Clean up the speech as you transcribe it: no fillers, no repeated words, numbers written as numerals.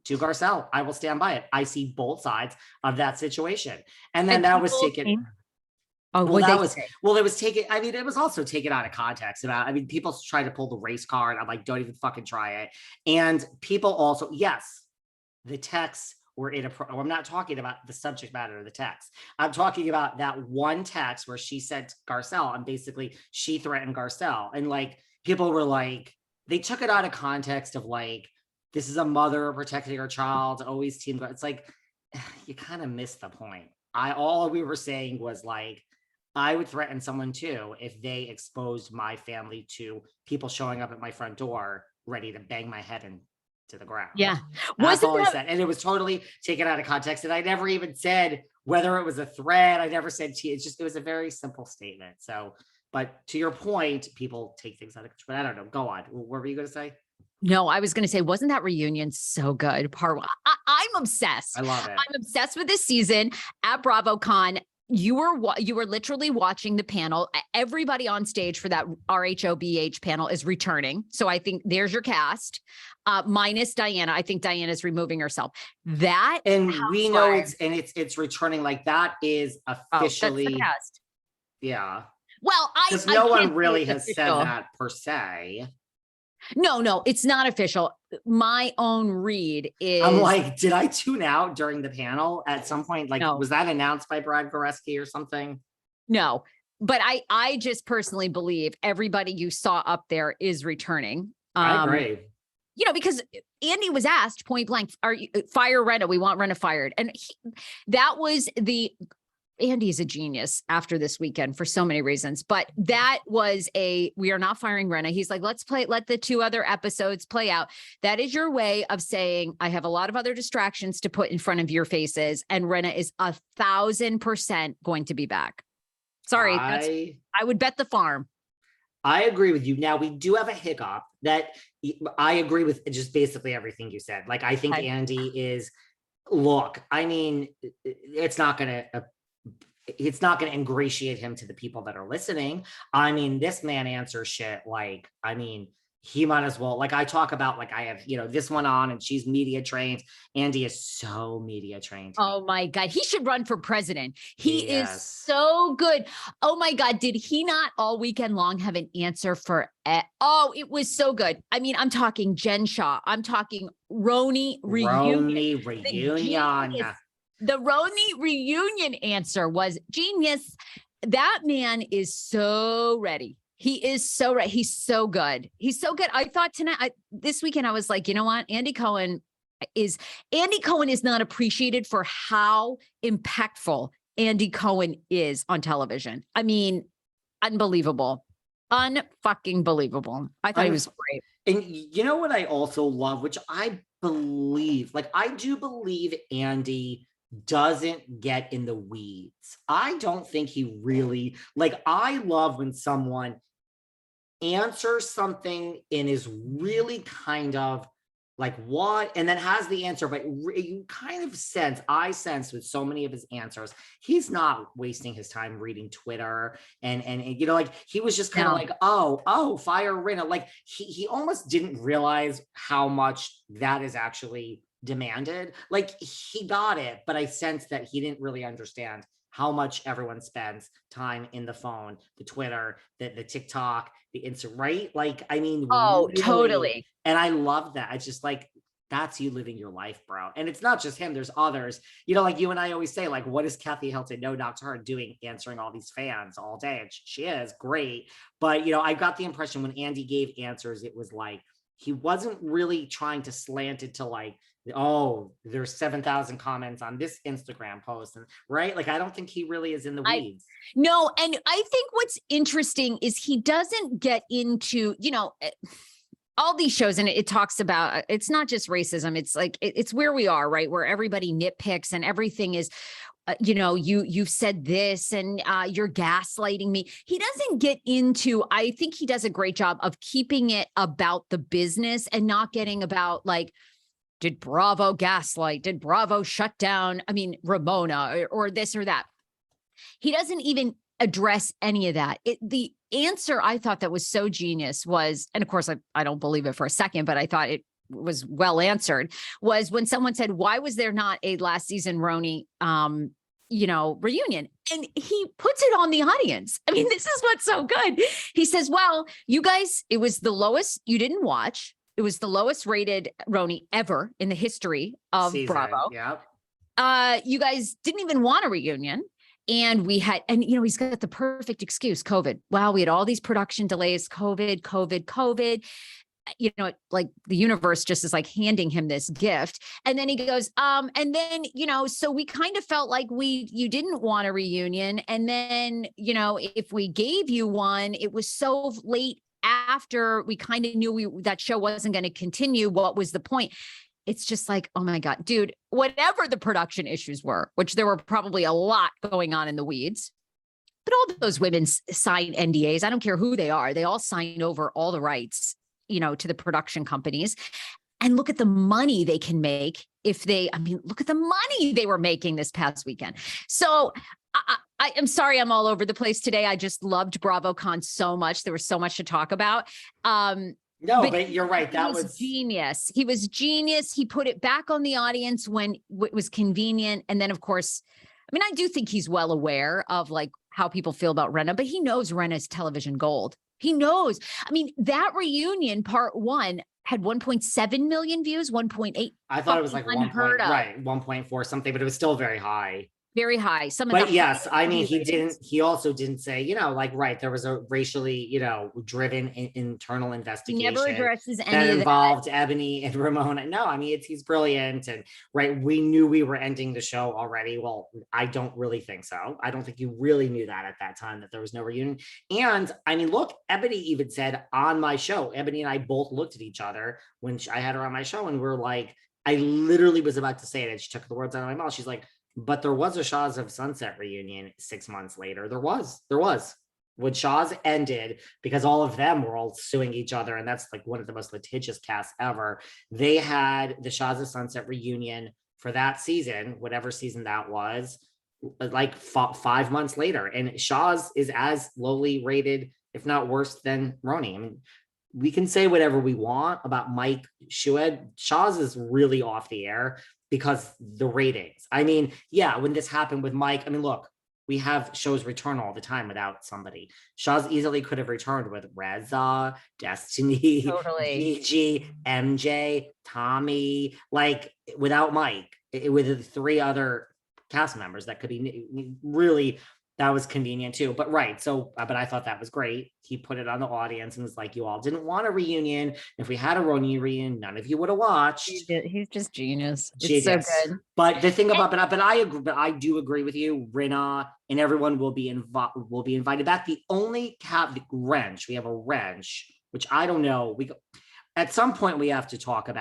to Garcelle. I will stand by it. I see both sides of that situation. And then that was taken. Oh, well, it was taken. I mean, it was also taken out of context people try to pull the race card. I'm like, don't even fucking try it. And people also, yes, the texts were inappropriate. I'm not talking about the subject matter of the text. I'm talking about that one text where she said Garcelle, and basically she threatened Garcelle. And like, people were like, they took it out of context of like, this is a mother protecting her child, always team. It's like, you kind of missed the point. All we were saying was like, I would threaten someone too if they exposed my family to people showing up at my front door ready to bang my head into the ground. Yeah. That's all I said. And it was totally taken out of context. And I never even said whether it was a threat. I never said it was a very simple statement. So, but to your point, people take things out of control. But I don't know. Go on. What were you going to say? No, I was going to say, wasn't that reunion so good? I'm obsessed. I love it. I'm obsessed with this season at BravoCon. You were literally watching the panel. Everybody on stage for that RHOBH panel is returning. So I think there's your cast, minus Diana. I think Diana's removing herself. That and we know it's returning. Like that is officially that's the cast. Yeah. Well, because no one really has said that per se. No, it's not official. My own read is. I'm like, did I tune out during the panel at some point? Like, was that announced by Brad Goreski or something? No, but I just personally believe everybody you saw up there is returning. I agree. You know, because Andy was asked point blank, fire Rinna? We want Rinna fired. And that was Andy is a genius after this weekend for so many reasons, but that was we are not firing Rinna. He's like, let the 2 other episodes play out. That is your way of saying, I have a lot of other distractions to put in front of your faces. And Rinna is 1,000% going to be back. Sorry. I would bet the farm. I agree with you. Now we do have a hiccup that I agree with just basically everything you said. Like, I think Andy is, look, I mean, it's not going to ingratiate him to the people that are listening. I mean, this man answers shit like, I mean, he might as well, like I talk about, like I have, this one on and she's media trained. Andy is so media trained. Oh my God. He should run for president. He is so good. Oh my God. Did he not all weekend long have an answer for it? Oh, it was so good. I mean, I'm talking Jen Shah. I'm talking RHONY Reunion. The RHONY Reunion answer was genius. That man is so ready. He is so right. He's so good. He's so good. I thought this weekend, I was like, you know what? Andy Cohen is not appreciated for how impactful Andy Cohen is on television. I mean, unbelievable. Unfucking believable. I thought he was great. And you know what I also love, which I believe, like I do believe Andy doesn't get in the weeds. I don't think he really, like, I love when someone answers something and is really kind of like, what? And then has the answer, but you kind of I sense with so many of his answers, he's not wasting his time reading Twitter and like he was just kind of like, oh, fire Rinna. Like he almost didn't realize how much that is actually demanded. Like he got it, but I sense that he didn't really understand how much everyone spends time in the phone, the Twitter, the TikTok, the Insta, right? Like, I mean, really, totally. And I love that. It's just like, that's you living your life, bro. And it's not just him, there's others, like you and I always say, like, what is Kathy Hilton, no knock to her, doing, answering all these fans all day? And she is great. But, I got the impression when Andy gave answers, it was like, he wasn't really trying to slant it to like, oh, there's 7,000 comments on this Instagram post, and right? Like, I don't think he really is in the weeds. No, and I think what's interesting is he doesn't get into, all these shows, and it talks about, it's not just racism. It's like, it's where we are, right? Where everybody nitpicks and everything is, you've said this and you're gaslighting me. He doesn't get into, I think he does a great job of keeping it about the business and not getting about like, did Bravo gaslight? Did Bravo shut down? I mean, Ramona or this or that. He doesn't even address any of that. The answer I thought that was so genius was, and of course, I don't believe it for a second, but I thought it was well answered, was when someone said, why was there not a last season RHONY, reunion? And he puts it on the audience. I mean, this is what's so good. He says, well, you guys, it was the lowest, you didn't watch. It was the lowest rated RHONY ever in the history of Bravo. Yeah. You guys didn't even want a reunion. And we had, and he's got the perfect excuse, COVID. Wow, we had all these production delays, COVID. Like the universe just is like handing him this gift. And then he goes, and then, so we kind of felt like you didn't want a reunion. And then, if we gave you one, it was so late after we kind of knew that show wasn't going to continue. What was the point? It's just like, oh my God, dude, whatever the production issues were, which there were probably a lot going on in the weeds, but all those women signed NDAs. I don't care who they are. They all signed over all the rights, to the production companies, and look at the money they can make look at the money they were making this past weekend. So I am sorry, I'm all over the place today. I just loved BravoCon so much. There was so much to talk about. No, but you're right. That was genius. He was genius. He put it back on the audience when it was convenient. And then, of course, I do think he's well aware of like how people feel about Rinna, but he knows Rinna's television gold. He knows. That reunion part 1 had 1.7 million views, 1.8. I thought it was like 1.4 something, but it was still very high. Very high. But yes, he also didn't say, there was a racially, driven internal investigation. He never addresses any that of involved Ebony and Ramona. No, he's brilliant. And we knew we were ending the show already. Well, I don't really think so. I don't think you really knew that at that time, that there was no reunion. And look, Ebony even said on my show, Ebony and I both looked at each other when I had her on my show, and we're like, I literally was about to say it, and she took the words out of my mouth. She's like, but there was a Shahs of Sunset reunion 6 months later. There was. When Shahs ended, because all of them were all suing each other, and that's like one of the most litigious casts ever. They had the Shahs of Sunset reunion for that season, whatever season that was, like 5 months later. And Shahs is as lowly rated, if not worse, than RHONY. We can say whatever we want about Mike Shued. Shahs is really off the air because the ratings. When this happened with Mike, look, we have shows return all the time without somebody. Shahs easily could have returned with Reza, Destiny, Gigi, MJ, Tommy, without Mike, with the 3 other cast members that could be really, that was convenient too. But but I thought that was great. He put it on the audience and was like, you all didn't want a reunion. If we had a RHONY reunion, none of you would have watched. He's just genius. It's so good. But the thing about I do agree with you. Rinna and everyone will be invited back. The only wrench, we have a wrench, which I don't know. At some point we have to talk about